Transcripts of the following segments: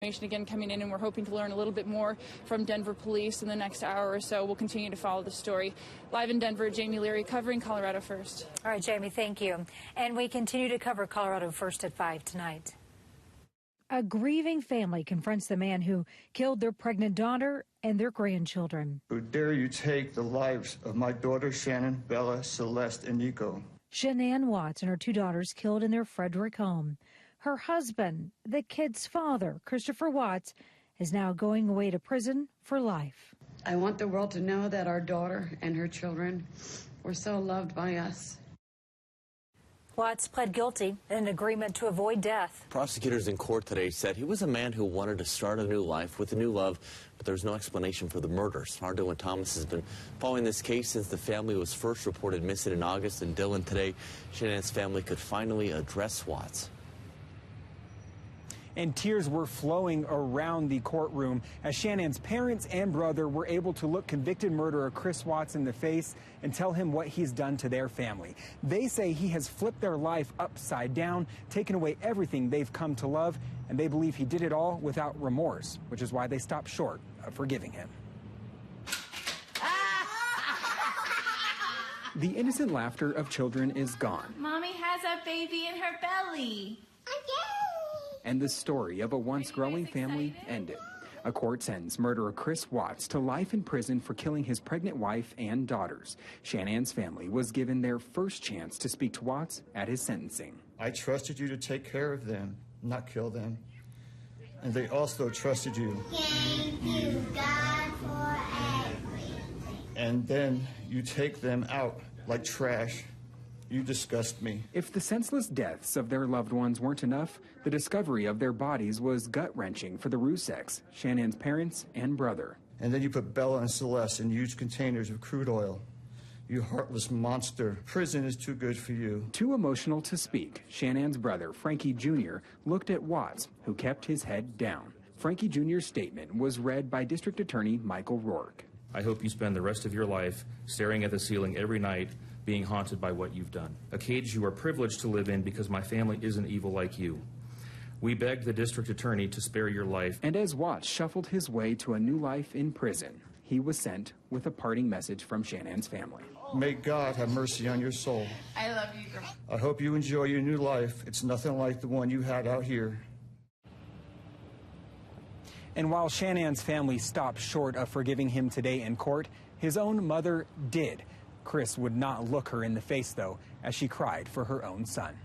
Information again coming in, and we're hoping to learn a little bit more from Denver police in the next hour or so. We'll continue to follow the story. Live in Denver, Jamie Leary covering Colorado First. All right, Jamie, thank you. And we continue to cover Colorado First at 5 tonight. A grieving family confronts the man who killed their pregnant daughter and their grandchildren. How dare you take the lives of my daughter Shannon, Bella, Celeste, and Nico. Shanann Watts and her 2 daughters killed in their Frederick home. Her husband, the kid's father, Christopher Watts, is now going away to prison for life. I want the world to know that our daughter and her children were so loved by us. Watts pled guilty in an agreement to avoid death. Prosecutors in court today said he was a man who wanted to start a new life with a new love, but there's no explanation for the murders. Our Dillon Thomas has been following this case since the family was first reported missing in August. And Dillon, today, Shanann's family could finally address Watts. And tears were flowing around the courtroom as Shannon's parents and brother were able to look convicted murderer Chris Watts in the face and tell him what he's done to their family. They say he has flipped their life upside down, taken away everything they've come to love, and they believe he did it all without remorse, which is why they stopped short of forgiving him. The innocent laughter of children is gone. Mommy has a baby in her belly. And the story of a once growing family ended. A court sentenced murderer Chris Watts to life in prison for killing his pregnant wife and daughters. Shannann's family was given their first chance to speak to Watts at his sentencing. I trusted you to take care of them, not kill them. And they also trusted you. Thank you, God, for everything. And then you take them out like trash. You disgust me. If the senseless deaths of their loved ones weren't enough, the discovery of their bodies was gut-wrenching for the Ruseks, Shannann's parents and brother. And then you put Bella and Celeste in huge containers of crude oil. You heartless monster. Prison is too good for you. Too emotional to speak, Shannann's brother, Frankie Jr., looked at Watts, who kept his head down. Frankie Jr.'s statement was read by District Attorney Michael Rourke. I hope you spend the rest of your life staring at the ceiling every night, being haunted by what you've done. A cage you are privileged to live in because my family isn't evil like you. We begged the district attorney to spare your life. And as Watts shuffled his way to a new life in prison, he was sent with a parting message from Shannann's family. May God have mercy on your soul. I love you, girl. I hope you enjoy your new life. It's nothing like the one you had out here. And while Shannann's family stopped short of forgiving him today in court, his own mother did. Chris would not look her in the face, though, as she cried for her own son.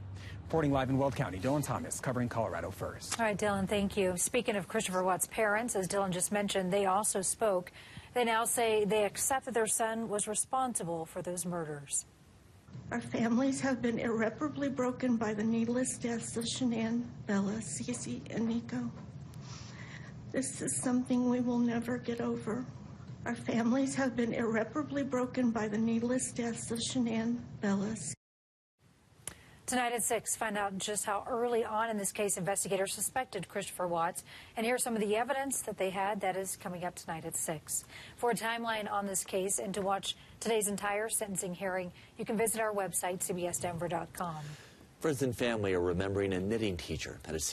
Reporting live in Weld County, Dillon Thomas, covering Colorado First. All right, Dillon, thank you. Speaking of Christopher Watts' parents, as Dillon just mentioned, they also spoke. They now say they accept that their son was responsible for those murders. Our families have been irreparably broken by the needless deaths of Shanann, Bella, Cece, and Nico. This is something we will never get over. Our families have been irreparably broken by the needless deaths of Shanann, Bella. Tonight at 6, find out just how early on in this case investigators suspected Christopher Watts. And here's some of the evidence that they had. That is coming up tonight at 6. For a timeline on this case and to watch today's entire sentencing hearing, you can visit our website, cbsdenver.com. Friends and family are remembering a knitting teacher that is